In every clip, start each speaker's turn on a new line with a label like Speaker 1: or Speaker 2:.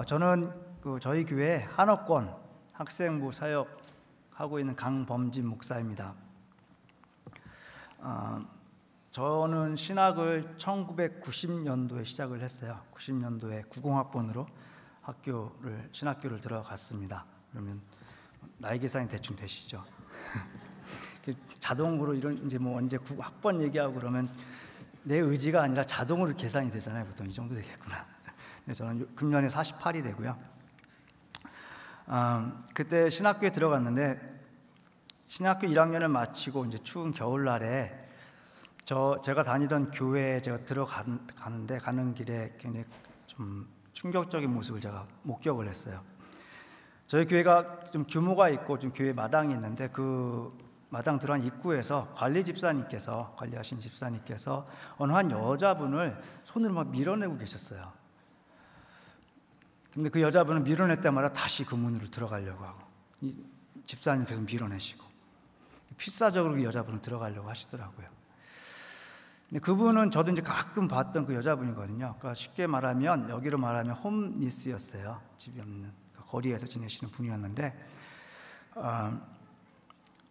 Speaker 1: 저는 저희 교회 한옥권 학생부 사역하고 있는 강범진 목사입니다. 저는 신학을 1990년도에 시작을 했어요. 90년도에 90학번으로 신학교를 들어갔습니다. 그러면 나이 계산이 대충 되시죠? 자동으로 이제 언제 학번 얘기하고 그러면 내 의지가 아니라 자동으로 계산이 되잖아요. 보통 이 정도 되겠구나. 저는 금년에 48이 되고요. 그때 신학교에 들어갔는데 신학교 1학년을 마치고 이제 추운 겨울날에 제가 다니던 교회에 제가 가는 길에 굉장히 좀 충격적인 모습을 제가 목격을 했어요. 저희 교회가 좀 규모가 있고 좀 교회 마당이 있는데 그 마당 들어간 입구에서 관리하신 집사님께서 어느 한 여자분을 손으로 막 밀어내고 계셨어요. 근데 그 여자분은 밀어낼 때마다 다시 그 문으로 들어가려고 하고 이 집사님께서 밀어내시고 필사적으로 그 여자분은 들어가려고 하시더라고요. 근데 그분은 저도 이제 가끔 봤던 그 여자분이거든요. 그러니까 쉽게 말하면 여기로 말하면 홈리스였어요. 집이 없는 거리에서 지내시는 분이었는데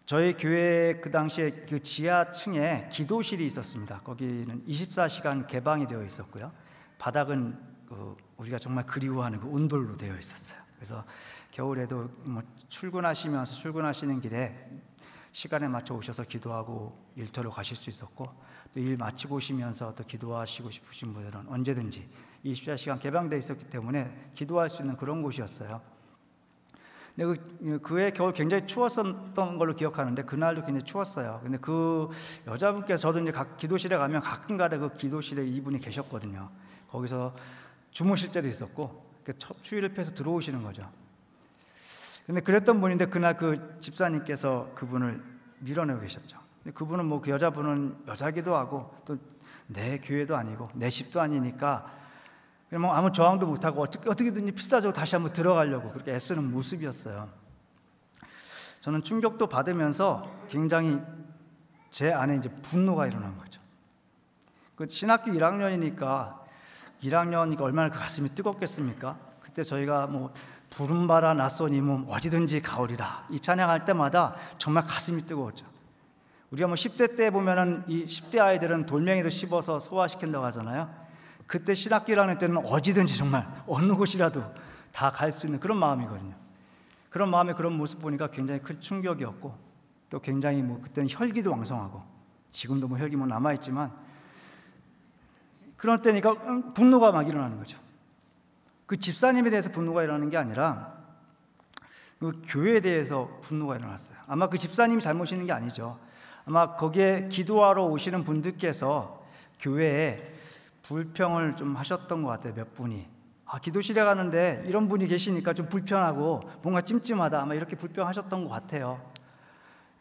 Speaker 1: 저희 교회 그 당시에 그 지하층에 기도실이 있었습니다. 거기는 24시간 개방이 되어 있었고요. 바닥은 우리가 정말 그리워하는 그 온돌로 되어 있었어요. 그래서 겨울에도 출근하시는 길에 시간에 맞춰 오셔서 기도하고 일터로 가실 수 있었고 또 일 마치고 오시면서 또 기도하시고 싶으신 분들은 언제든지 24시간 개방되어 있었기 때문에 기도할 수 있는 그런 곳이었어요. 근데 그해 겨울 굉장히 추웠었던 걸로 기억하는데 그날도 굉장히 추웠어요. 근데 그 여자분께서 저도 이제 기도실에 가면 가끔가다 그 기도실에 이분이 계셨거든요. 거기서 주무실 때도 있었고 추위를 피해서 들어오시는 거죠. 근데 그랬던 분인데 그날 그 집사님께서 그분을 밀어내고 계셨죠. 근데 그분은 그 여자분은 여자기도 하고 또 내 교회도 아니고 내 집도 아니니까 아무 저항도 못하고 어떻게든지 필사적으로 다시 한번 들어가려고 그렇게 애쓰는 모습이었어요. 저는 충격도 받으면서 굉장히 제 안에 이제 분노가 일어난 거죠. 그 신학교 1학년이니까 얼마나 그 가슴이 뜨겁겠습니까? 그때 저희가 부름바라 낯선 이 몸 어디든지 가오리다 이 찬양할 때마다 정말 가슴이 뜨거웠죠. 우리가 10대 때 보면은 이 10대 아이들은 돌멩이도 씹어서 소화시킨다고 하잖아요. 그때 신학교 1학년 때는 어디든지 정말 어느 곳이라도 다 갈 수 있는 그런 마음이거든요. 그런 마음에 그런 모습 보니까 굉장히 큰 충격이었고 또 굉장히 그때는 혈기도 왕성하고 지금도 혈기 남아있지만 그런 때니까 분노가 막 일어나는 거죠. 그 집사님에 대해서 분노가 일어나는 게 아니라 그 교회에 대해서 분노가 일어났어요. 아마 그 집사님이 잘못이는 게 아니죠. 아마 거기에 기도하러 오시는 분들께서 교회에 불평을 좀 하셨던 것 같아요. 몇 분이 기도실에 가는데 이런 분이 계시니까 좀 불편하고 뭔가 찜찜하다 아마 이렇게 불평하셨던 것 같아요.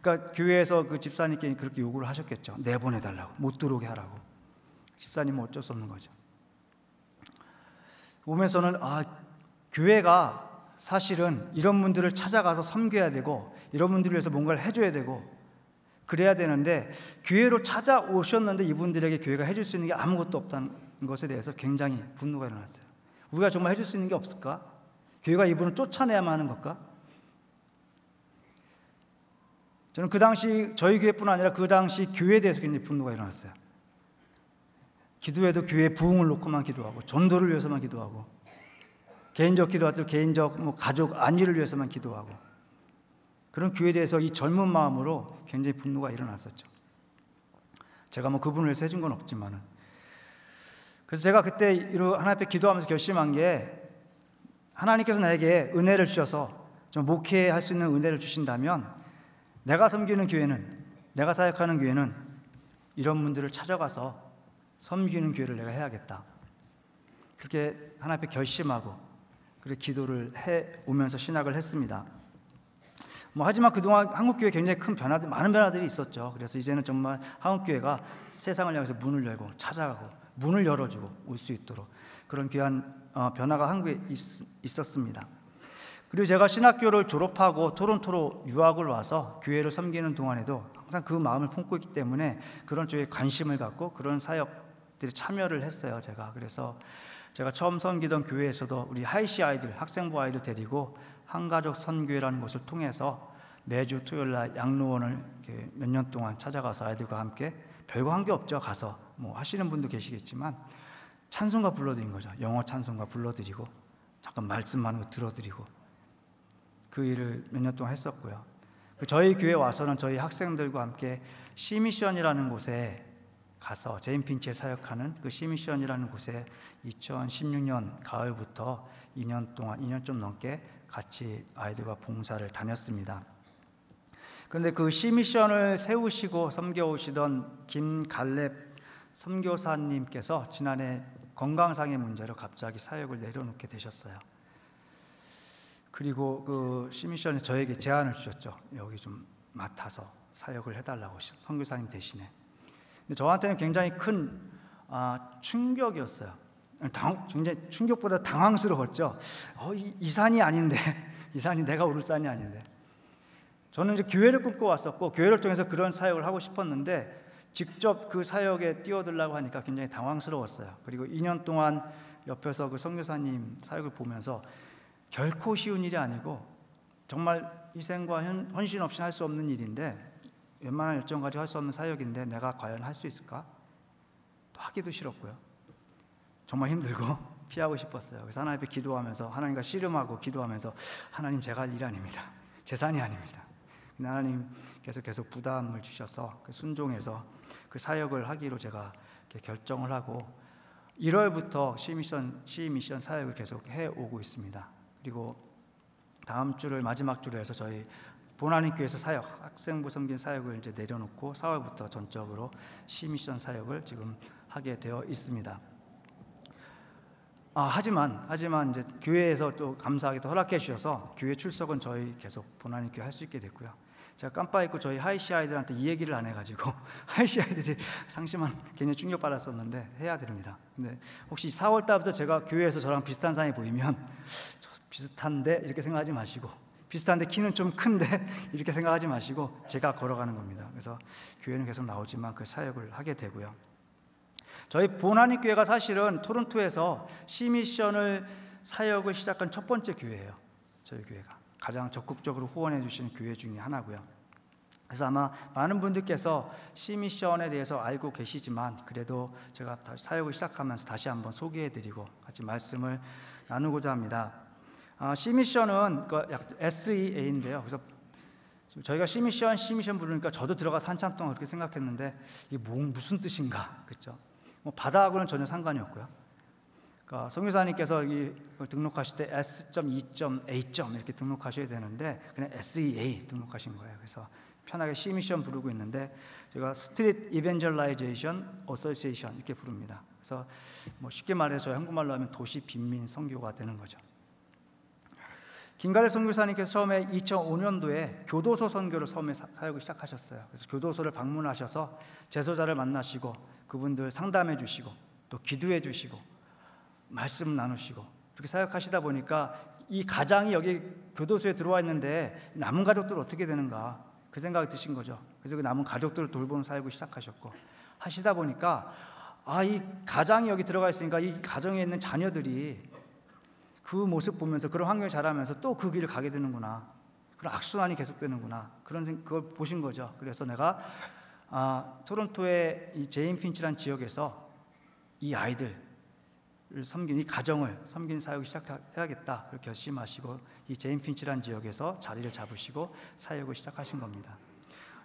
Speaker 1: 그러니까 교회에서 그 집사님께 그렇게 요구를 하셨겠죠. 내보내달라고, 못 들어오게 하라고. 집사님은 어쩔 수 없는 거죠. 오면서는 교회가 사실은 이런 분들을 찾아가서 섬겨야 되고 이런 분들을 위해서 뭔가를 해줘야 되고 그래야 되는데 교회로 찾아오셨는데 이분들에게 교회가 해줄 수 있는 게 아무것도 없다는 것에 대해서 굉장히 분노가 일어났어요. 우리가 정말 해줄 수 있는 게 없을까? 교회가 이분을 쫓아내야만 하는 걸까? 저는 그 당시 저희 교회뿐 아니라 그 당시 교회에 대해서 굉장히 분노가 일어났어요. 기도해도 교회 부흥을 놓고만 기도하고 전도를 위해서만 기도하고 개인적 기도할 개인적 가족 안위를 위해서만 기도하고 그런 교회에 대해서 이 젊은 마음으로 굉장히 분노가 일어났었죠. 제가 그분을 위해서 해준 건 없지만은 그래서 제가 그때 하나님 앞에 기도하면서 결심한 게 하나님께서 나에게 은혜를 주셔서 좀 목회할 수 있는 은혜를 주신다면 내가 섬기는 교회는 내가 사역하는 교회는 이런 분들을 찾아가서 섬기는 교회를 내가 해야겠다. 그렇게 하나님 앞에 결심하고 그렇게 기도를 해오면서 신학을 했습니다. 하지만 그동안 한국교회 굉장히 많은 변화들이 있었죠. 그래서 이제는 정말 한국교회가 세상을 향해서 문을 열고 찾아가고 문을 열어주고 올 수 있도록 그런 귀한 변화가 한국에 있었습니다. 그리고 제가 신학교를 졸업하고 토론토로 유학을 와서 교회를 섬기는 동안에도 항상 그 마음을 품고 있기 때문에 그런 쪽에 관심을 갖고 그런 사역들에 참여를 했어요. 제가 그래서 제가 처음 섬기던 교회에서도 우리 하이시 아이들, 학생부 아이들 데리고 한가족 선교회라는 곳을 통해서 매주 토요일 날 양로원을 몇 년 동안 찾아가서 아이들과 함께 별거 한 게 없죠. 가서 뭐 하시는 분도 계시겠지만 찬송가 불러드린 거죠. 영어 찬송가 불러드리고 잠깐 말씀만 들어드리고 그 일을 몇 년 동안 했었고요. 저희 교회 와서는 저희 학생들과 함께 시미션이라는 곳에 가서 제인 핀치에 사역하는 그 시미션이라는 곳에 2016년 가을부터 2년 동안 2년 좀 넘게 같이 아이들과 봉사를 다녔습니다. 그런데 그 시미션을 세우시고 섬겨오시던 김갈렙 선교사님께서 지난해 건강상의 문제로 갑자기 사역을 내려놓게 되셨어요. 그리고 그 시미션에서 저에게 제안을 주셨죠. 여기 좀 맡아서 사역을 해달라고, 선교사님 대신에. 근데 저한테는 굉장히 큰 충격이었어요. 굉장히 충격보다 당황스러웠죠. 이 산이 아닌데, 이 산이 내가 오를 산이 아닌데. 저는 이제 교회를 꿈꿔 왔었고 교회를 통해서 그런 사역을 하고 싶었는데 직접 그 사역에 뛰어들라고 하니까 굉장히 당황스러웠어요. 그리고 2년 동안 옆에서 그 선교사님 사역을 보면서 결코 쉬운 일이 아니고 정말 희생과 헌신 없이 할 수 없는 일인데, 웬만한 열정 가지고 할 수 없는 사역인데 내가 과연 할 수 있을까? 또 하기도 싫었고요. 정말 힘들고 피하고 싶었어요. 그래서 하나님 앞에 기도하면서, 하나님과 씨름하고 기도하면서, 하나님 제가 할 일 아닙니다. 제 산이 아닙니다. 근데 하나님께서 계속 부담을 주셔서 순종해서 그 사역을 하기로 제가 결정을 하고 1월부터 시미션 사역을 계속 해오고 있습니다. 그리고 다음 주를 마지막 주로 해서 저희 본하나님 교회에서 사역, 학생부 섬긴 사역을 이제 내려놓고 4월부터 전적으로 시미션 사역을 지금 하게 되어 있습니다. 하지만 이제 교회에서 또 감사하게 또 허락해 주셔서 교회 출석은 저희 계속 본하나님 교회 할 수 있게 됐고요. 제가 깜빡 잊고 저희 하이시 아이들한테 이 얘기를 안 해가지고 하이시 아이들이 상심한 굉장히 충격받았었는데 해야 됩니다. 근데 혹시 4월 달부터 제가 교회에서 저랑 비슷한 사람이 보이면 비슷한데 이렇게 생각하지 마시고, 비슷한데 키는 좀 큰데 이렇게 생각하지 마시고 제가 걸어가는 겁니다. 그래서 교회는 계속 나오지만 그 사역을 하게 되고요. 저희 본하나님 교회가 사실은 토론토에서 시미션을 사역을 시작한 첫 번째 교회예요. 저희 교회가 가장 적극적으로 후원해 주시는 교회 중에 하나고요. 그래서 아마 많은 분들께서 시미션에 대해서 알고 계시지만 그래도 제가 사역을 시작하면서 다시 한번 소개해 드리고 같이 말씀을 나누고자 합니다. 시미션은 SEA인데요. 그래서 저희가 시미션 부르니까 저도 들어가서 한참 동안 그렇게 생각했는데 이게 무슨 뜻인가, 그렇죠? 바다하고는 전혀 상관이 없고요. 그러니까 선교사님께서 등록하실 때 S.E.A. 이렇게 등록하셔야 되는데 그냥 SEA 등록하신 거예요. 그래서 편하게 시미션 부르고 있는데 제가 스트리트 이벤젤라이제이션 어소시에이션 이렇게 부릅니다. 그래서 쉽게 말해서 한국말로 하면 도시 빈민 선교가 되는 거죠. 김갈렙 선교사님께서 처음에 2005년도에 교도소 선교를 처음에 사역을 시작하셨어요. 그래서 교도소를 방문하셔서 재소자를 만나시고 그분들 상담해 주시고 또 기도해 주시고 말씀 나누시고 그렇게 사역하시다 보니까 이 가장이 여기 교도소에 들어와 있는데 남은 가족들 어떻게 되는가 그 생각이 드신 거죠. 그래서 그 남은 가족들을 돌보는 사역을 시작하셨고 하시다 보니까 이 가장이 여기 들어가 있으니까 이 가정에 있는 자녀들이 그 모습 보면서 그런 환경에 자라면서 또 그 길을 가게 되는구나, 그런 악순환이 계속되는구나, 그걸 보신 거죠. 그래서 내가 토론토의 이 제인 핀치라는 지역에서 이 아이들을 섬긴, 이 가정을 섬긴 사역을 시작해야겠다 그렇게 결심하시고 이 제인 핀치라는 지역에서 자리를 잡으시고 사역을 시작하신 겁니다.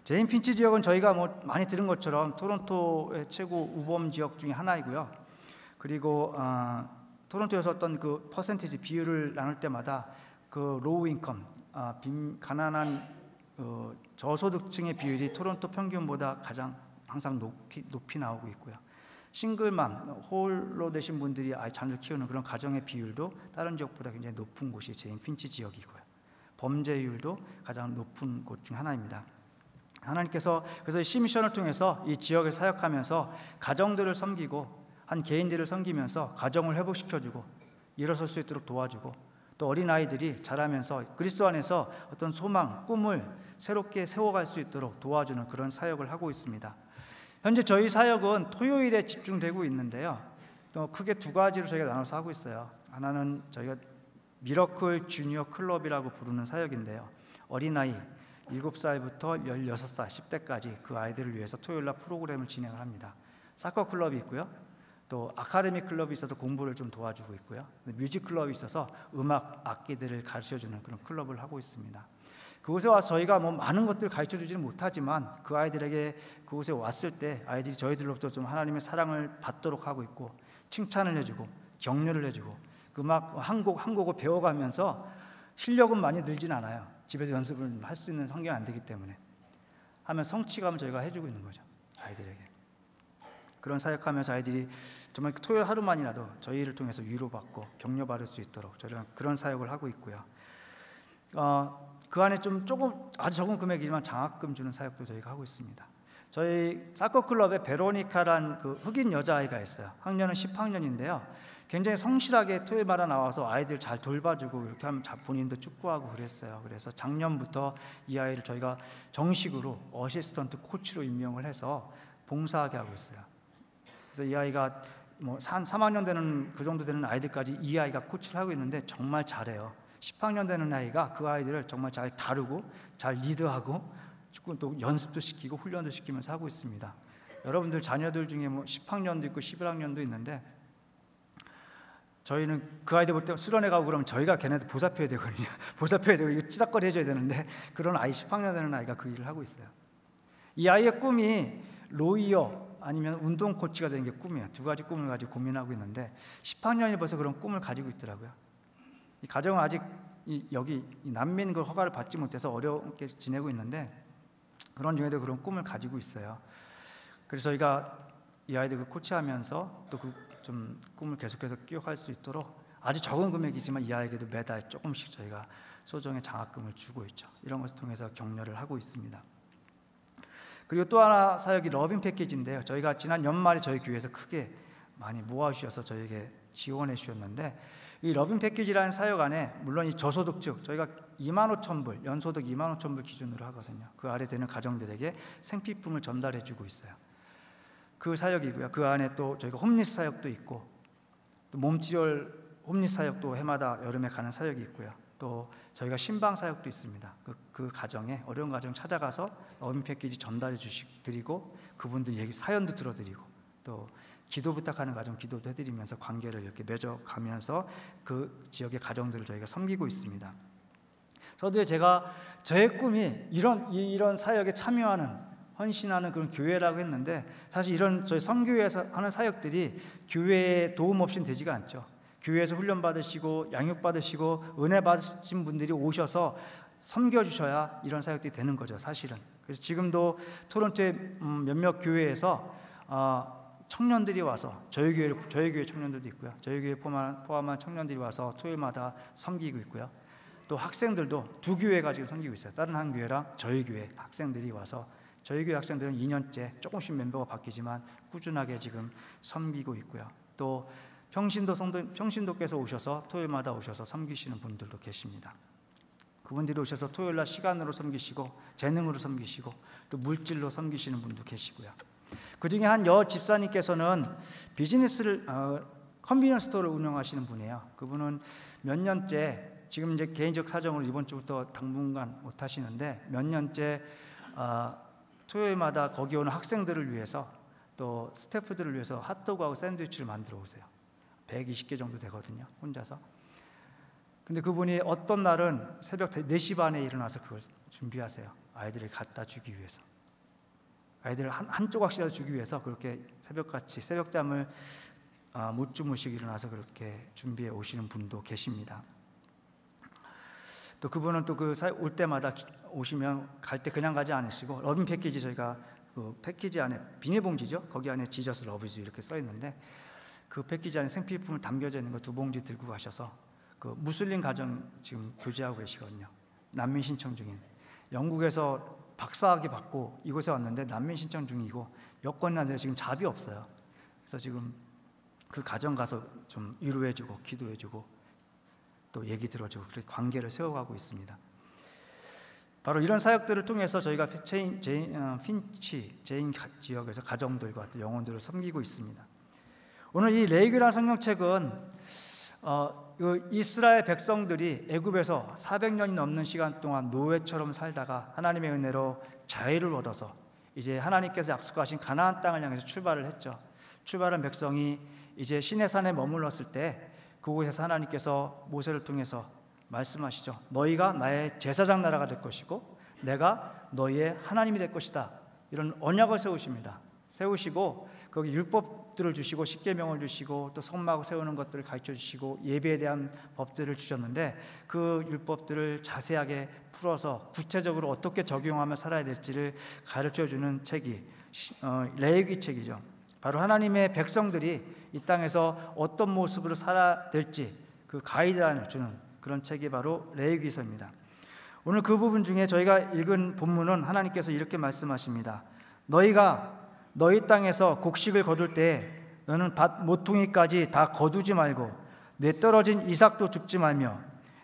Speaker 1: 제인 핀치 지역은 저희가 많이 들은 것처럼 토론토의 최고 우범 지역 중에 하나이고요. 그리고 토론토에서 어떤 그 퍼센티지 비율을 나눌 때마다 그 로우 인컴, 가난한 저소득층의 비율이 토론토 평균보다 가장 항상 높이 나오고 있고요. 싱글맘, 홀로 되신 분들이 자녀를 키우는 그런 가정의 비율도 다른 지역보다 굉장히 높은 곳이 제인 핀치 지역이고요. 범죄율도 가장 높은 곳 중 하나입니다. 하나님께서 그래서 시미션을 통해서 이 지역을 사역하면서 가정들을 섬기고 한 개인들을 섬기면서 가정을 회복시켜주고 일어설 수 있도록 도와주고 또 어린아이들이 자라면서 그리스도 안에서 어떤 소망, 꿈을 새롭게 세워갈 수 있도록 도와주는 그런 사역을 하고 있습니다. 현재 저희 사역은 토요일에 집중되고 있는데요. 크게 두 가지로 저희가 나눠서 하고 있어요. 하나는 저희가 미러클 주니어 클럽이라고 부르는 사역인데요. 어린아이 7살부터 16살, 10대까지 그 아이들을 위해서 토요일날 프로그램을 진행을 합니다. 사커 클럽이 있고요. 또 아카데미 클럽이 있어서 공부를 좀 도와주고 있고요. 뮤직 클럽이 있어서 음악 악기들을 가르쳐주는 그런 클럽을 하고 있습니다. 그곳에 와서 저희가 뭐 많은 것들을 가르쳐주지는 못하지만 그 아이들에게 그곳에 왔을 때 아이들이 저희들로부터 좀 하나님의 사랑을 받도록 하고 있고 칭찬을 해주고 격려를 해주고 그 음악 한 곡을 배워가면서 실력은 많이 늘진 않아요. 집에서 연습을 할 수 있는 환경이 안 되기 때문에 하면 성취감을 저희가 해주고 있는 거죠. 아이들에게. 그런 사역하면서 아이들이 정말 토요일 하루만이라도 저희를 통해서 위로받고 격려받을 수 있도록 저희는 그런 사역을 하고 있고요. 그 안에 아주 적은 금액이지만 장학금 주는 사역도 저희가 하고 있습니다. 저희 사커 클럽에 베로니카란 그 흑인 여자아이가 있어요. 학년은 10학년인데요. 굉장히 성실하게 토요일마다 나와서 아이들 잘 돌봐주고 이렇게 하면 본인도 축구하고 그랬어요. 그래서 작년부터 이 아이를 저희가 정식으로 어시스턴트 코치로 임명을 해서 봉사하게 하고 있어요. 그래서 이 아이가 뭐 한 3학년 되는 그 정도 되는 아이들까지 이 아이가 코치를 하고 있는데 정말 잘해요. 10학년 되는 아이가 그 아이들을 정말 잘 다루고 잘 리드하고 축구 또 연습도 시키고 훈련도 시키면서 하고 있습니다. 여러분들 자녀들 중에 뭐 10학년도 있고 11학년도 있는데 저희는 그 아이들 볼 때 수련회 가고 그러면 저희가 걔네들 보살펴야 되거든요. 보살펴야 되고 이거 찌작거리 해줘야 되는데 그런 아이 10학년 되는 아이가 그 일을 하고 있어요. 이 아이의 꿈이 로이어 아니면 운동 코치가 되는 게 꿈이에요. 두 가지 꿈을 가지고 고민하고 있는데 10학년이 벌써 그런 꿈을 가지고 있더라고요. 이 가정은 아직 여기 난민 그 허가를 받지 못해서 어렵게 지내고 있는데 그런 중에도 그런 꿈을 가지고 있어요. 그래서 저희가 이 아이들 코치하면서 또 그 좀 꿈을 계속해서 기억할 수 있도록 아주 적은 금액이지만 이 아이에게도 매달 조금씩 저희가 소정의 장학금을 주고 있죠. 이런 것을 통해서 격려를 하고 있습니다. 그리고 또 하나 사역이 러빙 패키지인데요. 저희가 지난 연말에 저희 교회에서 크게 많이 모아주셔서 저에게 지원해 주셨는데 이 러빙 패키지라는 사역 안에 물론 이 저소득층 저희가 25,000불 연소득 25,000불 기준으로 하거든요. 그 아래 되는 가정들에게 생필품을 전달해 주고 있어요. 그 사역이고요. 그 안에 또 저희가 홈리스 사역도 있고 또 몸치료 홈리스 사역도 해마다 여름에 가는 사역이 있고요. 또 저희가 신방 사역도 있습니다. 그 가정에 어려운 가정 찾아가서 러빙 패키지 전달해 드리고 그분들 얘기 사연도 들어드리고 또 기도 부탁하는 가정 기도도 해드리면서 관계를 이렇게 맺어가면서 그 지역의 가정들을 저희가 섬기고 있습니다. 저도 제가 저의 꿈이 이런 사역에 참여하는 헌신하는 그런 교회라고 했는데 사실 이런 저희 선교회에서 하는 사역들이 교회에 도움 없이는 되지가 않죠. 교회에서 훈련 받으시고 양육 받으시고 은혜 받으신 분들이 오셔서 섬겨주셔야 이런 사역들이 되는 거죠, 사실은. 그래서 지금도 토론토의 몇몇 교회에서 청년들이 와서 저희 교회 청년들도 있고요. 저희 교회 포함한 청년들이 와서 토요일마다 섬기고 있고요. 또 학생들도 두 교회가 지금 섬기고 있어요. 다른 한 교회랑 저희 교회 학생들이 와서 저희 교회 학생들은 2년째 조금씩 멤버가 바뀌지만 꾸준하게 지금 섬기고 있고요. 또 평신도께서 오셔서 토요일마다 오셔서 섬기시는 분들도 계십니다. 그분들이 오셔서 토요일날 시간으로 섬기시고 재능으로 섬기시고 또 물질로 섬기시는 분도 계시고요. 그중에 한 집사님께서는 비즈니스를 컨비니언스 스토어를 운영하시는 분이에요. 그분은 몇 년째 지금 이제 개인적 사정으로 이번 주부터 당분간 못 하시는데 몇 년째 토요일마다 거기 오는 학생들을 위해서 또 스태프들을 위해서 핫도그하고 샌드위치를 만들어 오세요. 120개 정도 되거든요, 혼자서. 근데 그분이 어떤 날은 새벽 4시 반에 일어나서 그걸 준비하세요. 아이들을 갖다 주기 위해서. 아이들을 한 조각씩이라도 주기 위해서 그렇게 새벽같이 새벽잠을 못 주무시고 일어나서 그렇게 준비해 오시는 분도 계십니다. 또 그분은 또 올 때마다 오시면 갈 때 그냥 가지 않으시고 러빙 패키지 저희가 그 패키지 안에 비닐봉지죠. 거기 안에 지저스 러브즈 이렇게 써 있는데 그 패키지 안에 생필품을 담겨져 있는 거 2봉지 들고 가셔서 그 무슬림 가정 지금 교제하고 계시거든요. 난민 신청 중인 영국에서 박사학위 받고 이곳에 왔는데 난민 신청 중이고 여권이 안 돼서 지금 잡이 없어요. 그래서 지금 그 가정 가서 좀 위로해주고 기도해주고 또 얘기 들어주고 그렇게 관계를 세워가고 있습니다. 바로 이런 사역들을 통해서 저희가 핀치 제인 지역에서 가정들과 또 영혼들을 섬기고 있습니다. 오늘 이 레위기라는 성경책은 이스라엘 백성들이 애굽에서 400년이 넘는 시간 동안 노예처럼 살다가 하나님의 은혜로 자유를 얻어서 이제 하나님께서 약속하신 가나안 땅을 향해서 출발을 했죠. 출발한 백성이 이제 시내산에 머물렀을 때 그곳에서 하나님께서 모세를 통해서 말씀하시죠. 너희가 나의 제사장 나라가 될 것이고 내가 너희의 하나님이 될 것이다. 이런 언약을 세우십니다. 세우시고 거기 율법들을 주시고 십계명을 주시고 또 성막 세우는 것들을 가르쳐 주시고 예배에 대한 법들을 주셨는데 그 율법들을 자세하게 풀어서 구체적으로 어떻게 적용하며 살아야 될지를 가르쳐 주는 책이 레위기 책이죠. 바로 하나님의 백성들이 이 땅에서 어떤 모습으로 살아야 될지 그 가이드라인을 주는 그런 책이 바로 레위기서입니다. 오늘 그 부분 중에 저희가 읽은 본문은 하나님께서 이렇게 말씀하십니다. 너희가 너희 땅에서 곡식을 거둘 때 너는 밭 모퉁이까지 다 거두지 말고 내 떨어진 이삭도 줍지 말며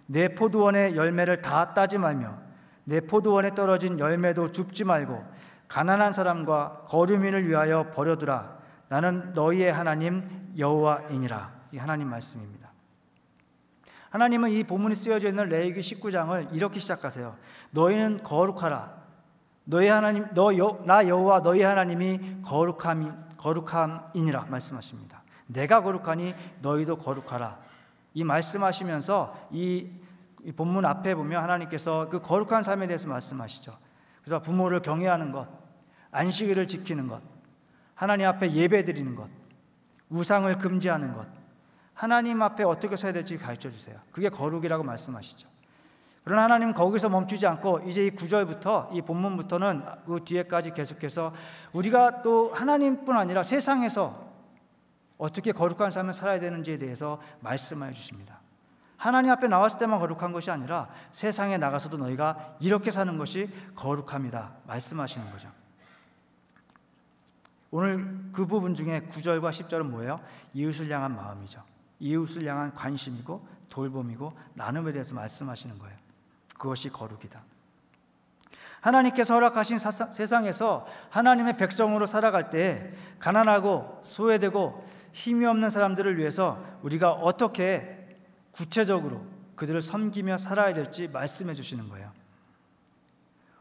Speaker 1: 내 포도원의 열매를 다 따지 말며 내 포도원에 떨어진 열매도 줍지 말고 가난한 사람과 거류민을 위하여 버려두라. 나는 너희의 하나님 여호와이니라. 이 하나님 말씀입니다. 하나님은 이 본문이 쓰여져 있는 레위기 19장을 이렇게 시작하세요. 너희는 거룩하라. 너희 하나님, 나 여호와 너희 하나님이 거룩함이니라 말씀하십니다. 내가 거룩하니 너희도 거룩하라. 이 말씀하시면서 이 본문 앞에 보면 하나님께서 그 거룩한 삶에 대해서 말씀하시죠. 그래서 부모를 경외하는 것, 안식일을 지키는 것, 하나님 앞에 예배드리는 것, 우상을 금지하는 것, 하나님 앞에 어떻게 서야 될지 가르쳐 주세요. 그게 거룩이라고 말씀하시죠. 그러나 하나님은 거기서 멈추지 않고 이제 이 9절부터 이 본문부터는 그 뒤에까지 계속해서 우리가 또 하나님뿐 아니라 세상에서 어떻게 거룩한 삶을 살아야 되는지에 대해서 말씀해 주십니다. 하나님 앞에 나왔을 때만 거룩한 것이 아니라 세상에 나가서도 너희가 이렇게 사는 것이 거룩합니다 말씀하시는 거죠. 오늘 그 부분 중에 9절과 10절은 뭐예요? 이웃을 향한 마음이죠. 이웃을 향한 관심이고 돌봄이고 나눔에 대해서 말씀하시는 거예요. 그것이 거룩이다. 하나님께서 허락하신 세상에서 하나님의 백성으로 살아갈 때 가난하고 소외되고 힘이 없는 사람들을 위해서 우리가 어떻게 구체적으로 그들을 섬기며 살아야 될지 말씀해 주시는 거예요.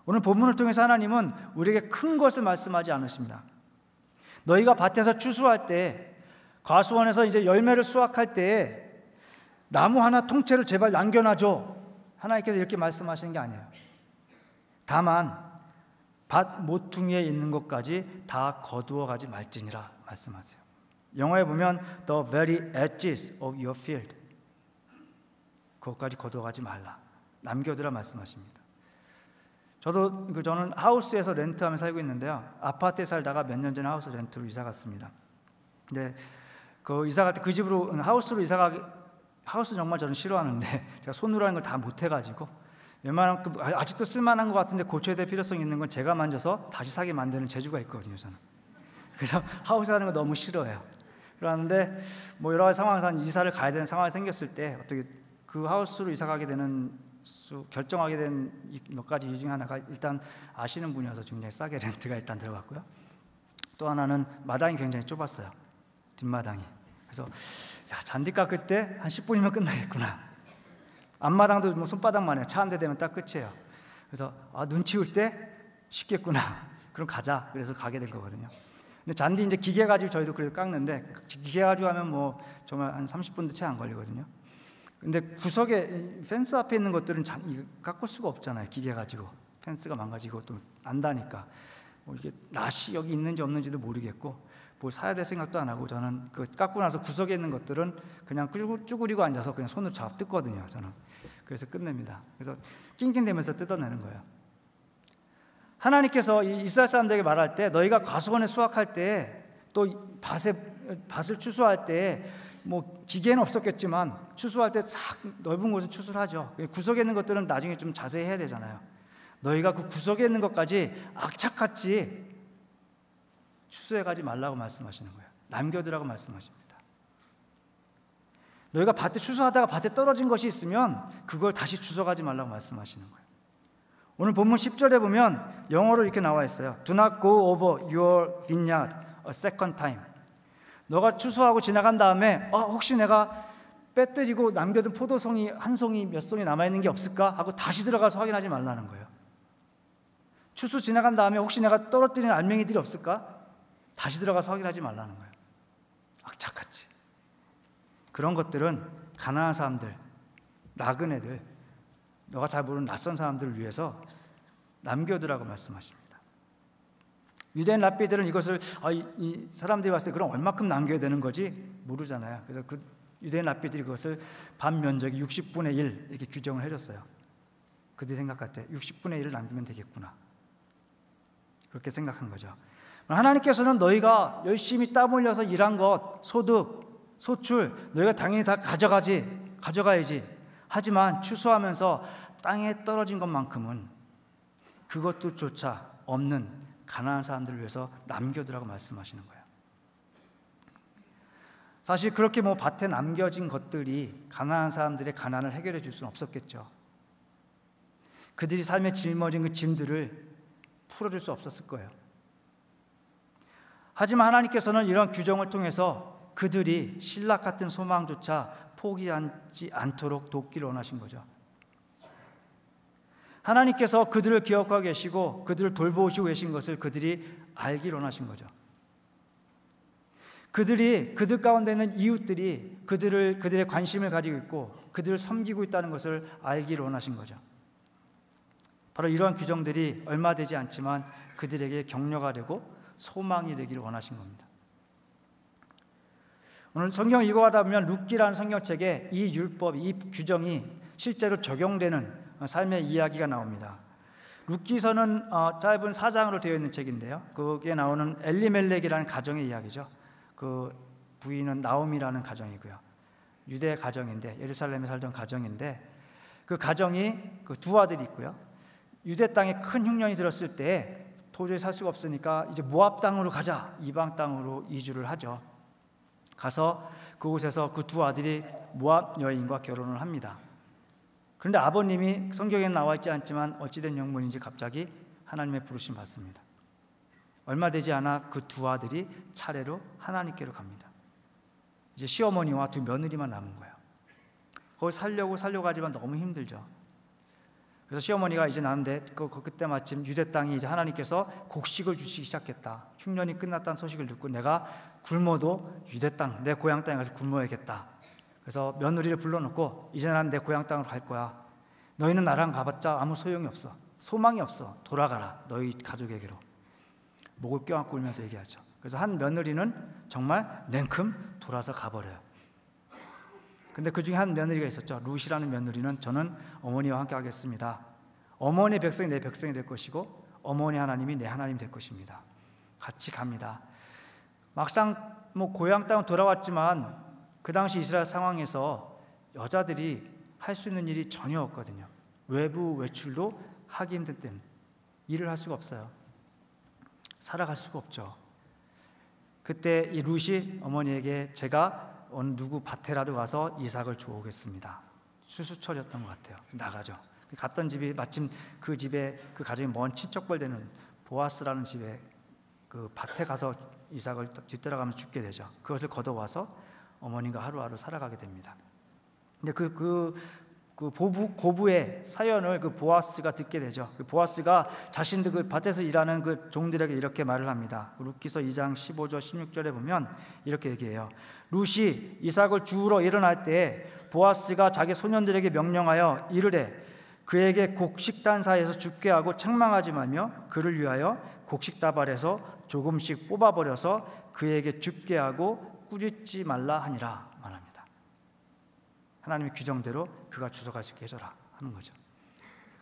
Speaker 1: 오늘 본문을 통해서 하나님은 우리에게 큰 것을 말씀하지 않으십니다. 너희가 밭에서 추수할 때, 과수원에서 이제 열매를 수확할 때 나무 하나 통째를 제발 남겨놔줘. 하나님께서 이렇게 말씀하시는 게 아니에요. 다만 밭 모퉁이에 있는 것까지 다 거두어 가지 말지니라 말씀하세요. 영어에 보면 the very edges of your field, 그것까지 거두어 가지 말라, 남겨두라 말씀하십니다. 저는 하우스에서 렌트하며 살고 있는데요. 아파트에 살다가 몇 년 전에 하우스 렌트로 이사 갔습니다. 근데 그 이사 갈 때 그 집으로 하우스로 이사 가기, 하우스 정말 저는 싫어하는데 제가 손으로 하는 걸 다 못해가지고 웬만하면 아직도 쓸만한 것 같은데 고쳐야 될 필요성이 있는 건 제가 만져서 다시 사게 만드는 재주가 있거든요. 저는 그래서 하우스 하는 거 너무 싫어해요. 그런데 뭐 여러 가지 상황에서 이사를 가야 되는 상황이 생겼을 때 어떻게 그 하우스로 이사 가게 되는 결정하게 된 몇 가지 이유 중에 하나가 일단 아시는 분이어서 굉장히 싸게 렌트가 일단 들어갔고요. 또 하나는 마당이 굉장히 좁았어요. 뒷마당이. 그래서 잔디 깎을 때 한 10분이면 끝나겠구나. 앞마당도 뭐 손바닥만 해요. 차 한 대 대면 딱 끝이에요. 그래서 눈 치울 때 쉽겠구나. 그럼 가자. 그래서 가게 된 거거든요. 근데 잔디 이제 기계 가지고 저희도 그래도 깎는데 기계 가지고 하면 뭐 정말 한 30분도 채 안 걸리거든요. 근데 구석에 펜스 앞에 있는 것들은 깎을 수가 없잖아요. 기계 가지고 펜스가 망가지고 또 안다니까 뭐 이게 낫이 여기 있는지 없는지도 모르겠고 뭘 사야 될 생각도 안 하고 저는 그 깎고 나서 구석에 있는 것들은 그냥 쭈그리고 앉아서 그냥 손으로 잡아 뜯거든요. 저는 그래서 끝냅니다. 그래서 낑낑대면서 뜯어내는 거예요. 하나님께서 이스라엘 사람들에게 말할 때 너희가 과수원에 수확할 때 또 밭을 추수할 때 뭐 기계는 없었겠지만 추수할 때 싹 넓은 곳을 추수를 하죠. 구석에 있는 것들은 나중에 좀 자세히 해야 되잖아요. 너희가 그 구석에 있는 것까지 악착같이 추수해 가지 말라고 말씀하시는 거예요. 남겨두라고 말씀하십니다. 너희가 밭에 추수하다가 밭에 떨어진 것이 있으면 그걸 다시 주워가지 말라고 말씀하시는 거예요. 오늘 본문 10절에 보면 영어로 이렇게 나와 있어요. Do not go over your vineyard a second time. 너가 추수하고 지나간 다음에 혹시 내가 빼뜨리고 남겨둔 포도송이 한 송이 몇 송이 남아있는 게 없을까 하고 다시 들어가서 확인하지 말라는 거예요. 추수 지나간 다음에 혹시 내가 떨어뜨린 알맹이들이 없을까? 다시 들어가서 확인하지 말라는 거예요. 악착같이. 그런 것들은 가난한 사람들, 나그네들, 너가 잘 모르는 낯선 사람들을 위해서 남겨두라고 말씀하십니다. 유대인 랍비들은 이것을 이 사람들이 봤을 때 그럼 얼마큼 남겨야 되는 거지 모르잖아요. 그래서 그 유대인 랍비들이 그것을 반 면적이 60분의 1 이렇게 규정을 해줬어요. 그들이 생각할 때 60분의 1을 남기면 되겠구나, 그렇게 생각한 거죠. 하나님께서는 너희가 열심히 땀 흘려서 일한 것, 소득, 소출 너희가 당연히 다 가져가야지. 하지만 추수하면서 땅에 떨어진 것만큼은 그것도 조차 없는 가난한 사람들을 위해서 남겨두라고 말씀하시는 거예요. 사실 그렇게 밭에 남겨진 것들이 가난한 사람들의 가난을 해결해 줄 수는 없었겠죠. 그들이 삶에 짊어진 그 짐들을 풀어줄 수 없었을 거예요. 하지만 하나님께서는 이런 규정을 통해서 그들이 신락 같은 소망조차 포기하지 않도록 돕기를 원하신 거죠. 하나님께서 그들을 기억하고 계시고 그들을 돌보시고 계신 것을 그들이 알기를 원하신 거죠. 그들 가운데 있는 이웃들이 그들의 관심을 가지고 있고 그들을 섬기고 있다는 것을 알기를 원하신 거죠. 바로 이러한 규정들이 얼마 되지 않지만 그들에게 격려가 되고 소망이 되기를 원하신 겁니다. 오늘 성경 읽어가다 보면 룻기라는 성경책에 이 율법, 이 규정이 실제로 적용되는 삶의 이야기가 나옵니다. 룻기서는 짧은 4장으로 되어 있는 책인데요, 거기에 나오는 엘리멜렉이라는 가정의 이야기죠. 그 부인은 나오미라는 가정이고요, 유대 가정인데 예루살렘에 살던 가정인데 그 가정이 그 두 아들이 있고요, 유대 땅에 큰 흉년이 들었을 때 도저히 살 수가 없으니까 이제 모압 땅으로 가자, 이방 땅으로 이주를 하죠. 가서 그곳에서 그 두 아들이 모압 여인과 결혼을 합니다. 그런데 아버님이 성경에 나와 있지 않지만 어찌된 영문인지 갑자기 하나님의 부르심 받습니다. 얼마 되지 않아 그 두 아들이 차례로 하나님께로 갑니다. 이제 시어머니와 두 며느리만 남은 거예요. 거기 살려고 하지만 너무 힘들죠. 그래서 시어머니가 이제 나는데 그때 마침 유대 땅이 이제 하나님께서 곡식을 주시기 시작했다. 흉년이 끝났다는 소식을 듣고 내가 굶어도 유대 땅, 내 고향 땅에 가서 굶어야겠다. 그래서 며느리를 불러놓고 이제 난 내 고향 땅으로 갈 거야. 너희는 나랑 가봤자 아무 소용이 없어. 소망이 없어. 돌아가라. 너희 가족에게로. 목을 껴안고 울면서 얘기하죠. 그래서 한 며느리는 정말 냉큼 돌아서 가버려요. 근데 그 중에 한 며느리가 있었죠. 룻이라는 며느리는 저는 어머니와 함께 하겠습니다. 어머니의 백성이 내 백성이 될 것이고 어머니 하나님이 내 하나님이 될 것입니다. 같이 갑니다. 막상 고향 땅은 돌아왔지만 그 당시 이스라엘 상황에서 여자들이 할 수 있는 일이 전혀 없거든요. 외부 외출도 하기 힘든 때는 일을 할 수가 없어요. 살아갈 수가 없죠. 그때 이 룻이 어머니에게 제가 어느 누구 밭에라도 가서 이삭을 주워오겠습니다. 수수철이었던 것 같아요. 나가죠. 갔던 집이 마침 그 집에 그 가정이 먼 친척벌 되는 보아스라는 집에 그 밭에 가서 이삭을 뒤따라가면서 죽게 되죠. 그것을 걷어와서 어머니가 하루하루 살아가게 됩니다. 근데 그 고부의 사연을 그 보아스가 듣게 되죠. 그 보아스가 자신들 그 밭에서 일하는 그 종들에게 이렇게 말을 합니다. 룻기서 2장 15절 16절에 보면 이렇게 얘기해요. 룻이 이삭을 주우러 일어날 때 보아스가 자기 소년들에게 명령하여 이르되 그에게 곡식단사에서 죽게 하고 책망하지 말며 그를 위하여 곡식다발에서 조금씩 뽑아버려서 그에게 죽게 하고 꾸짖지 말라 하니라 말합니다. 하나님의 규정대로 그가 주워갈 수 있게 해줘라 하는 거죠.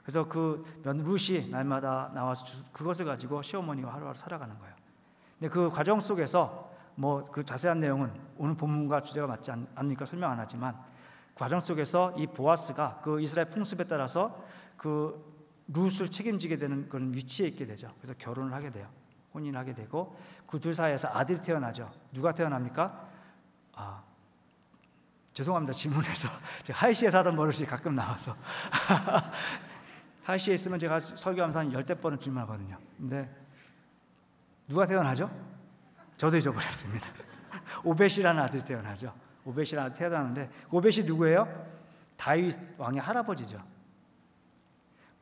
Speaker 1: 그래서 그 룻이 날마다 나와서 그것을 가지고 시어머니와 하루하루 살아가는 거예요. 근데 그 과정 속에서 그 자세한 내용은 오늘 본문과 주제가 맞지 않으니까 설명 안 하지만 그 과정 속에서 이 보아스가 그 이스라엘 풍습에 따라서 그 룻을 책임지게 되는 그런 위치에 있게 되죠. 그래서 결혼을 하게 돼요. 혼인하게 되고 그 둘 사이에서 아들이 태어나죠. 누가 태어납니까? 죄송합니다. 질문해서 제가 하이시에 사던 버릇이 가끔 나와서 하이시에 있으면 제가 설교하면서 한 10번은 질문하거든요. 근데 누가 태어나죠? 저도 잊어버렸습니다. 오벳이라는 아들이 태어나죠. 오벳이라는 아들이 태어나는데 오벳이 누구예요? 다윗 왕의 할아버지죠.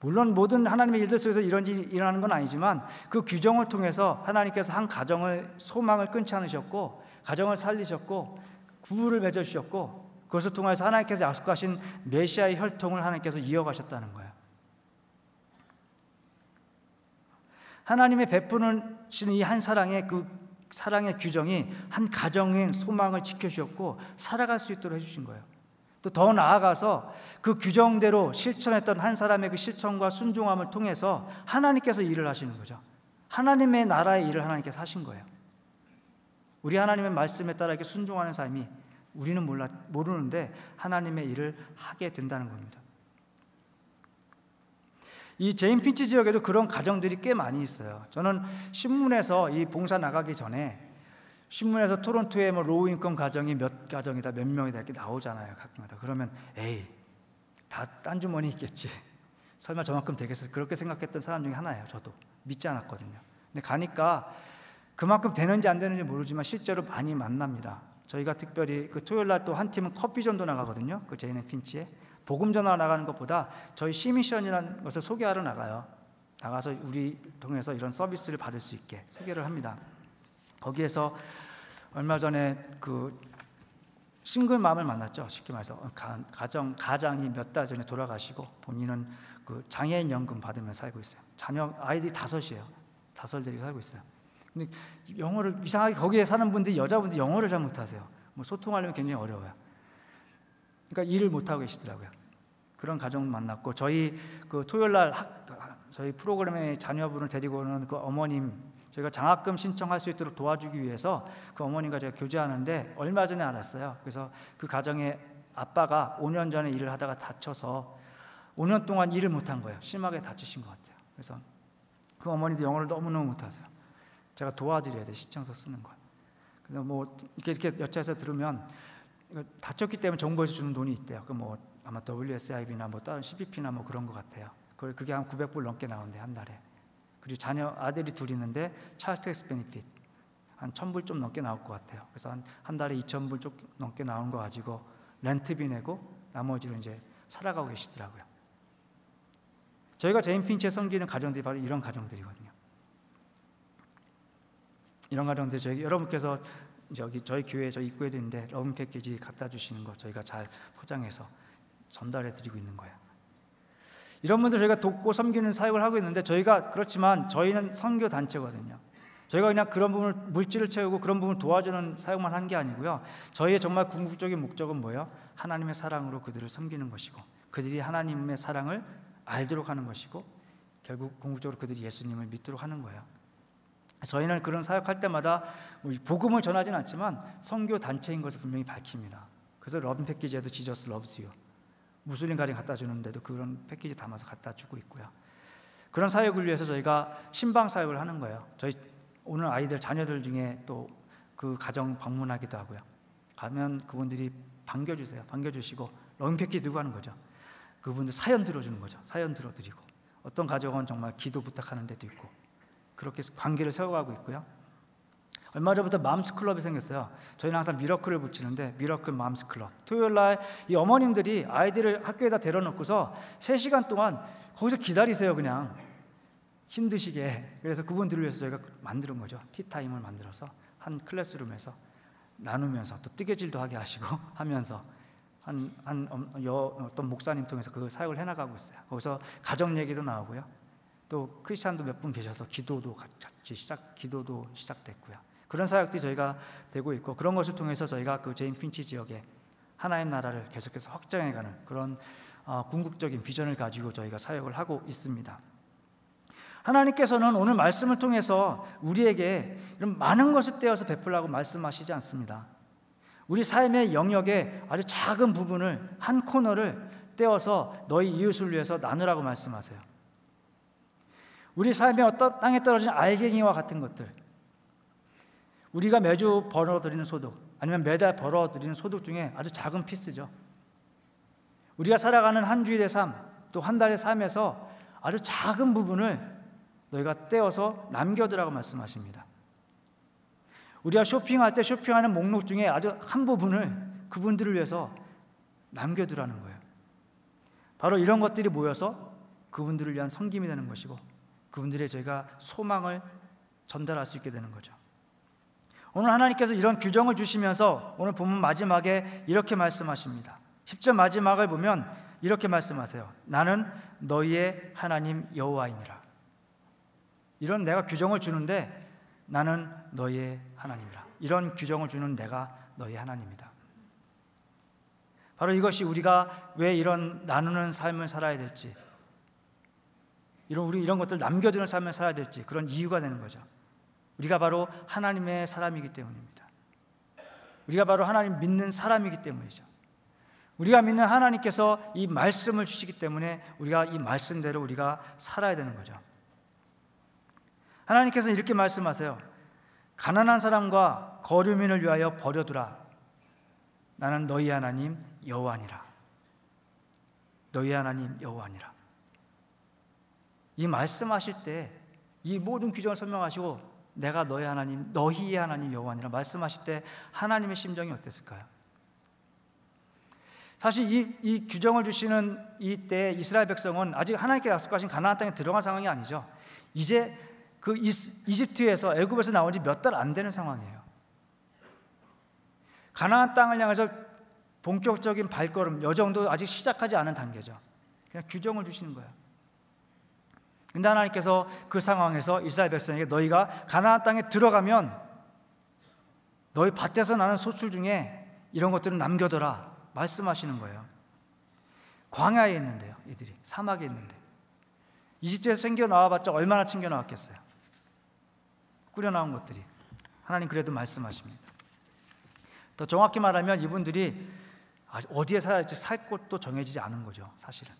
Speaker 1: 물론 모든 하나님의 일들 속에서 이런 일이 일어나는 건 아니지만 그 규정을 통해서 하나님께서 한 가정을 소망을 끊지 않으셨고 가정을 살리셨고 구부를 맺어주셨고 그것을 통해서 하나님께서 약속하신 메시아의 혈통을 하나님께서 이어가셨다는 거예요. 하나님의 베푸시는 이 한 사랑의 그 사랑의 규정이 한 가정의 소망을 지켜주셨고 살아갈 수 있도록 해주신 거예요. 또 더 나아가서 그 규정대로 실천했던 한 사람의 그 실천과 순종함을 통해서 하나님께서 일을 하시는 거죠. 하나님의 나라의 일을 하나님께서 하신 거예요. 우리 하나님의 말씀에 따라 이렇게 순종하는 삶이 우리는 모르는데 하나님의 일을 하게 된다는 겁니다. 이 제인 핀치 지역에도 그런 가정들이 꽤 많이 있어요. 저는 신문에서 이 봉사 나가기 전에 신문에서 토론토에 뭐 로우 인컴 가정이 몇 가정이다 몇 명이다 이렇게 나오잖아요. 가끔마다. 그러면 에이 다 딴 주머니 있겠지. 설마 저만큼 되겠어. 그렇게 생각했던 사람 중에 하나예요. 저도 믿지 않았거든요. 근데 가니까 그만큼 되는지 안 되는지 모르지만 실제로 많이 만납니다. 저희가 특별히 그 토요일 날 또 한 팀은 커피전도 나가거든요. 그 제인 핀치에 복음 전화 나가는 것보다 저희 시미션이라는 것을 소개하러 나가요. 나가서 우리 통해서 이런 서비스를 받을 수 있게 소개를 합니다. 거기에서 얼마 전에 그 싱글맘을 만났죠. 쉽게 말해서 가장이 몇 달 전에 돌아가시고 본인은 그 장애인 연금 받으며 살고 있어요. 자녀 아이들이 5이에요. 5들이 살고 있어요. 근데 영어를 이상하게 거기에 사는 분들이 여자분들이 영어를 잘 못하세요. 뭐 소통하려면 굉장히 어려워요. 그러니까 일을 못 하고 계시더라고요. 그런 가정 만났고 저희 그 토요일 날 저희 프로그램에 자녀분을 데리고 오는 그 어머님 저희가 장학금 신청할 수 있도록 도와주기 위해서 그 어머님과 제가 교제하는데 얼마 전에 알았어요. 그래서 그 가정의 아빠가 5년 전에 일을 하다가 다쳐서 5년 동안 일을 못한 거예요. 심하게 다치신 것 같아요. 그래서 그 어머니도 영어를 너무너무 못하세요. 제가 도와드려야 돼. 신청서 쓰는 거. 그래서 뭐 이렇게 여차해서 들으면 다쳤기 때문에 정부에서 주는 돈이 있대요. 그 뭐 아마 WSIB나 뭐 다른 CBP나 뭐 그런 것 같아요. 그게 한 900불 넘게 나온대 한 달에. 그리고 자녀 아들이 둘 있는데 차일드 텍스 베니핏 한 1,000불 좀 넘게 나올 것 같아요. 그래서 한 달에 2,000불 좀 넘게 나온 거 가지고 렌트비 내고 나머지로 이제 살아가고 계시더라고요. 저희가 제인 핀치에 섬기는 가정들이 바로 이런 가정들이거든요. 이런 가정들 여러분께서 저희 교회 저 입구에도 있는데 러브 패키지 갖다 주시는 거 저희가 잘 포장해서 전달해 드리고 있는 거예요. 이런 분들 저희가 돕고 섬기는 사역을 하고 있는데 그렇지만 저희는 선교 단체거든요. 저희가 그냥 그런 부분을 물질을 채우고 그런 부분을 도와주는 사역만 한 게 아니고요. 저희의 정말 궁극적인 목적은 뭐예요? 하나님의 사랑으로 그들을 섬기는 것이고 그들이 하나님의 사랑을 알도록 하는 것이고 결국 궁극적으로 그들이 예수님을 믿도록 하는 거예요. 저희는 그런 사역할 때마다 복음을 전하지는 않지만 선교 단체인 것을 분명히 밝힙니다. 그래서 러브 패키지에도 지저스 러브스 유 무슬림 가정 갖다 주는데도 그런 패키지 담아서 갖다 주고 있고요. 그런 사역을 위해서 저희가 신방 사역을 하는 거예요. 저희 오늘 아이들 자녀들 중에 또 그 가정 방문하기도 하고요. 가면 그분들이 반겨주세요. 반겨주시고 러브 패키지 들고 가는 거죠. 그분들 사연 들어주는 거죠. 사연 들어드리고 어떤 가정은 정말 기도 부탁하는 데도 있고 그렇게 관계를 세워가고 있고요. 얼마 전부터 맘스 클럽이 생겼어요. 저희는 항상 미러클을 붙이는데 미러클 맘스 클럽. 토요일 날 이 어머님들이 아이들을 학교에다 데려놓고서 3시간 동안 거기서 기다리세요. 그냥 힘드시게. 그래서 그분들을 위해서 저희가 만드는 거죠. 티타임을 만들어서 한 클래스룸에서 나누면서 또 뜨개질도 하게 하시고 하면서 어떤 목사님 통해서 그 사역을 해나가고 있어요. 거기서 가정 얘기도 나오고요. 또 크리스찬도 몇 분 계셔서 기도도 시작됐고요. 그런 사역들이 저희가 되고 있고 그런 것을 통해서 저희가 그 제인 핀치 지역에 하나님 나라를 계속해서 확장해가는 그런 궁극적인 비전을 가지고 저희가 사역을 하고 있습니다. 하나님께서는 오늘 말씀을 통해서 우리에게 이런 많은 것을 떼어서 베풀라고 말씀하시지 않습니다. 우리 삶의 영역에 아주 작은 부분을 한 코너를 떼어서 너희 이웃을 위해서 나누라고 말씀하세요. 우리 삶의 어떤 땅에 떨어진 알갱이와 같은 것들, 우리가 매주 벌어들이는 소득 아니면 매달 벌어들이는 소득 중에 아주 작은 피스죠. 우리가 살아가는 한 주일의 삶, 또 한 달의 삶에서 아주 작은 부분을 너희가 떼어서 남겨두라고 말씀하십니다. 우리가 쇼핑할 때 쇼핑하는 목록 중에 아주 한 부분을 그분들을 위해서 남겨두라는 거예요. 바로 이런 것들이 모여서 그분들을 위한 섬김이 되는 것이고 그분들의 저희가 소망을 전달할 수 있게 되는 거죠. 오늘 하나님께서 이런 규정을 주시면서 오늘 본문 마지막에 이렇게 말씀하십니다. 10절 마지막을 보면 이렇게 말씀하세요. 나는 너희의 하나님 여호와이니라. 이런 내가 규정을 주는데 나는 너희의 하나님이라. 이런 규정을 주는 내가 너희의 하나님이다. 바로 이것이 우리가 왜 이런 나누는 삶을 살아야 될지, 우리 이런 것들 남겨두는 삶을 살아야 될지 그런 이유가 되는 거죠. 우리가 바로 하나님의 사람이기 때문입니다. 우리가 바로 하나님 믿는 사람이기 때문이죠. 우리가 믿는 하나님께서 이 말씀을 주시기 때문에 우리가 이 말씀대로 우리가 살아야 되는 거죠. 하나님께서 이렇게 말씀하세요. 가난한 사람과 거류민을 위하여 버려두라. 나는 너희 하나님 여호와니라. 너희 하나님 여호와니라. 이 말씀하실 때 이 모든 규정을 설명하시고 내가 너희 하나님, 너희의 하나님 여호와니라 말씀하실 때 하나님의 심정이 어땠을까요? 사실 이 규정을 주시는 이때 이스라엘 백성은 아직 하나님께 약속하신 가나안 땅에 들어간 상황이 아니죠. 이제 그 이집트에서 애굽에서 나온 지 몇 달 안 되는 상황이에요. 가나안 땅을 향해서 본격적인 발걸음 여정도 아직 시작하지 않은 단계죠. 그냥 규정을 주시는 거예요. 근데 하나님께서 그 상황에서 이스라엘 백성에게 너희가 가나안 땅에 들어가면 너희 밭에서 나는 소출 중에 이런 것들은 남겨둬라 말씀하시는 거예요. 광야에 있는데요. 이들이 사막에 있는데 이집트에서 챙겨 나와봤자 얼마나 챙겨 나왔겠어요. 꾸려 나온 것들이. 하나님 그래도 말씀하십니다. 더 정확히 말하면 이분들이 어디에 살아야지 살 곳도 정해지지 않은 거죠. 사실은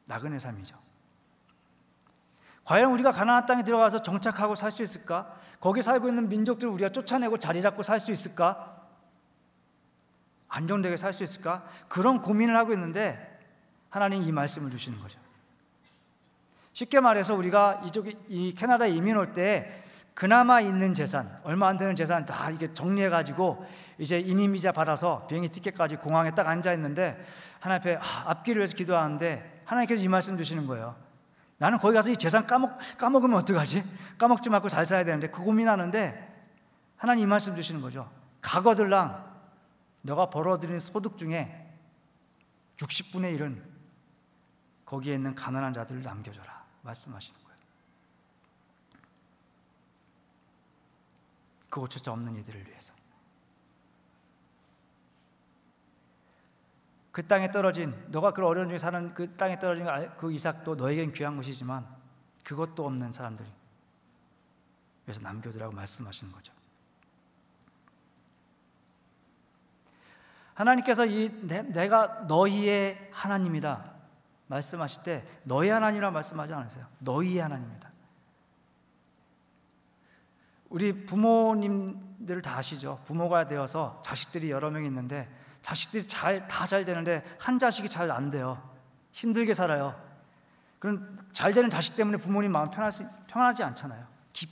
Speaker 1: 나그네 삶이죠. 과연 우리가 가나안 땅에 들어가서 정착하고 살 수 있을까? 거기 살고 있는 민족들을 우리가 쫓아내고 자리 잡고 살 수 있을까? 안정되게 살 수 있을까? 그런 고민을 하고 있는데 하나님 이 말씀을 주시는 거죠. 쉽게 말해서 우리가 이 캐나다에 이민 올 때 그나마 있는 재산, 얼마 안 되는 재산 다 이게 정리해가지고 이제 이민 비자 받아서 비행기 티켓까지 공항에 딱 앉아 있는데 하나님 앞에 앞길을 위해서 기도하는데 하나님께서 이 말씀 주시는 거예요. 나는 거기 가서 이 재산 까먹으면 어떡하지? 까먹지 말고 잘 살아야 되는데 그 고민하는데 하나님 이 말씀 주시는 거죠. 가거들랑 너가 벌어들인 소득 중에 60분의 1은 거기에 있는 가난한 자들을 남겨줘라 말씀하시는 거예요. 그것조차 없는 이들을 위해서. 그 땅에 떨어진 너가 그 어려운 중에 사는 그 땅에 떨어진 그 이삭도 너에겐 귀한 것이지만 그것도 없는 사람들이 위해서 남겨두라고 말씀하시는 거죠. 하나님께서 내가 너희의 하나님이다 말씀하실 때 너희 하나님이라 말씀하지 않으세요. 너희의 하나님이다. 우리 부모님들 다 아시죠? 부모가 되어서 자식들이 여러 명 있는데 자식들이 다 잘 되는데 한 자식이 잘 안 돼요. 힘들게 살아요. 그럼 잘 되는 자식 때문에 부모님 마음 편하지 않잖아요.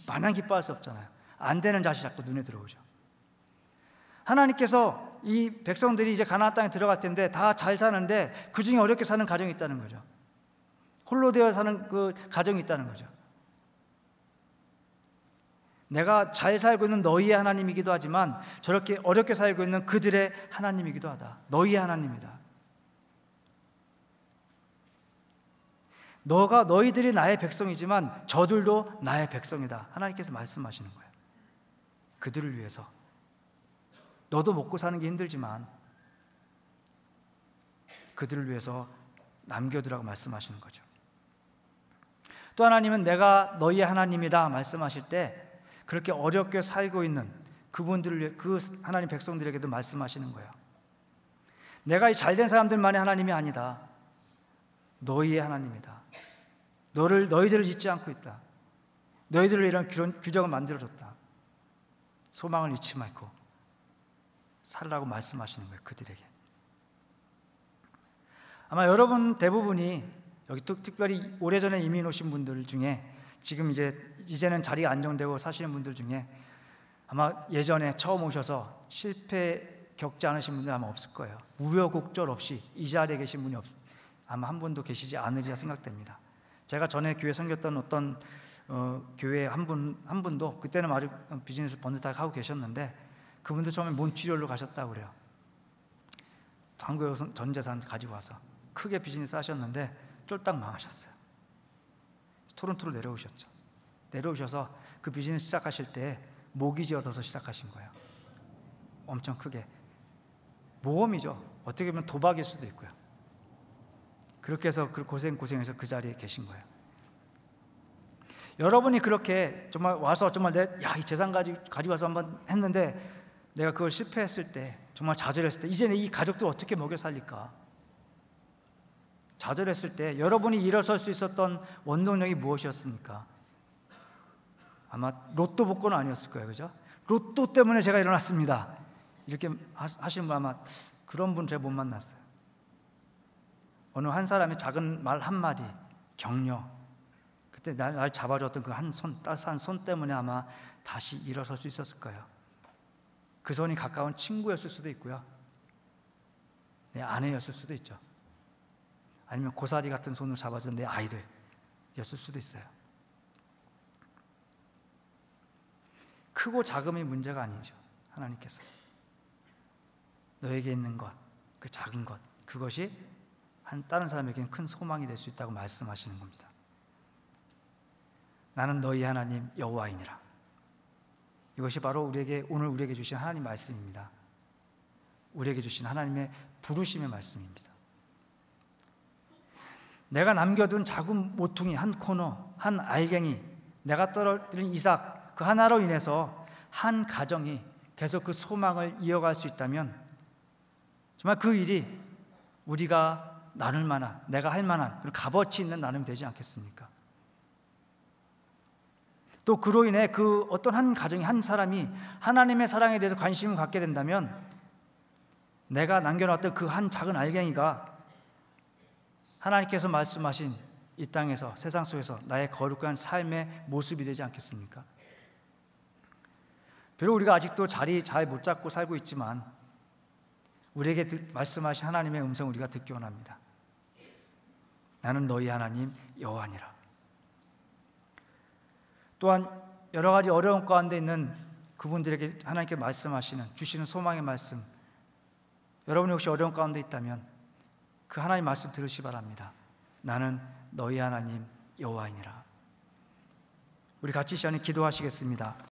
Speaker 1: 마냥 기뻐할 수 없잖아요. 안 되는 자식 자꾸 눈에 들어오죠. 하나님께서 이 백성들이 이제 가나안 땅에 들어갈 텐데 다 잘 사는데 그 중에 어렵게 사는 가정이 있다는 거죠. 홀로 되어 사는 그 가정이 있다는 거죠. 내가 잘 살고 있는 너희의 하나님이기도 하지만 저렇게 어렵게 살고 있는 그들의 하나님이기도 하다. 너희의 하나님이다. 너희들이 나의 백성이지만 저들도 나의 백성이다. 하나님께서 말씀하시는 거예요. 그들을 위해서. 너도 먹고 사는 게 힘들지만 그들을 위해서 남겨두라고 말씀하시는 거죠. 또 하나님은 내가 너희의 하나님이다 말씀하실 때 그렇게 어렵게 살고 있는 그분들을 그 하나님 백성들에게도 말씀하시는 거예요. 내가 이 잘된 사람들만의 하나님이 아니다. 너희의 하나님이다. 너희들을 잊지 않고 있다. 너희들을 이런 규정을 만들어줬다. 소망을 잊지 말고 살라고 말씀하시는 거예요. 그들에게. 아마 여러분 대부분이 여기 또 특별히 오래전에 이민 오신 분들 중에 지금 이제는 자리가 안정되고 사시는 분들 중에 아마 예전에 처음 오셔서 실패 겪지 않으신 분들 아마 없을 거예요. 우여곡절 없이 이 자리에 계신 분이 아마 한 분도 계시지 않으리라 생각됩니다. 제가 전에 교회 섬겼던 어떤 교회 한 분도 그때는 아주 비즈니스 번듯하게 하고 계셨는데, 그분도 처음에 몬트리올로 가셨다고 그래요. 한국에 전 재산 가지고 와서 크게 비즈니스 하셨는데 쫄딱 망하셨어요. 토론토로 내려오셨죠. 내려오셔서 그 비즈니스 시작하실 때 모기지 얻어서 시작하신 거예요. 엄청 크게. 모험이죠. 어떻게 보면 도박일 수도 있고요. 그렇게 해서 그 고생해서 그 자리에 계신 거예요. 여러분이 그렇게 정말 와서 정말 이 재산 가지고 와서 한번 했는데 내가 그걸 실패했을 때, 정말 좌절했을 때, 이제 이 가족들 어떻게 먹여 살릴까? 좌절했을 때 여러분이 일어설 수 있었던 원동력이 무엇이었습니까? 아마 로또 복권은 아니었을 거예요. 그죠? 로또 때문에 제가 일어났습니다. 이렇게 하시는 분 아마 그런 분 제가 못 만났어요. 어느 한 사람의 작은 말 한마디, 격려, 그때 날 잡아줬던 그 한 손, 따스한 손 때문에 아마 다시 일어설 수 있었을 거예요. 그 손이 가까운 친구였을 수도 있고요. 내 아내였을 수도 있죠. 아니면 고사리 같은 손으로 잡아준 내 아이들이었을 수도 있어요. 크고 작음이 문제가 아니죠. 하나님께서 너에게 있는 것, 그 작은 것, 그것이 다른 사람에게는 큰 소망이 될 수 있다고 말씀하시는 겁니다. 나는 너희 하나님 여호와이니라. 이것이 바로 오늘 우리에게 주신 하나님 말씀입니다. 우리에게 주신 하나님의 부르심의 말씀입니다. 내가 남겨둔 작은 모퉁이 한 코너, 한 알갱이, 내가 떨어뜨린 이삭 그 하나로 인해서 한 가정이 계속 그 소망을 이어갈 수 있다면 정말 그 일이 우리가 나눌 만한, 내가 할 만한 그리고 값어치 있는 나눔이 되지 않겠습니까? 또 그로 인해 그 어떤 한 가정이, 한 사람이 하나님의 사랑에 대해서 관심을 갖게 된다면 내가 남겨놨던 그 한 작은 알갱이가 하나님께서 말씀하신 이 땅에서, 세상 속에서 나의 거룩한 삶의 모습이 되지 않겠습니까? 비록 우리가 아직도 자리 잘 못 잡고 살고 있지만 우리에게 말씀하신 하나님의 음성을 우리가 듣기 원합니다. 나는 너희 하나님 여호와니라. 또한 여러 가지 어려움 가운데 있는 그분들에게 하나님께 말씀하시는, 주시는 소망의 말씀, 여러분이 혹시 어려움 가운데 있다면 그 하나님 말씀 들으시기 바랍니다. 나는 너희 하나님 여호와이니라. 우리 같이 시간에 기도하시겠습니다.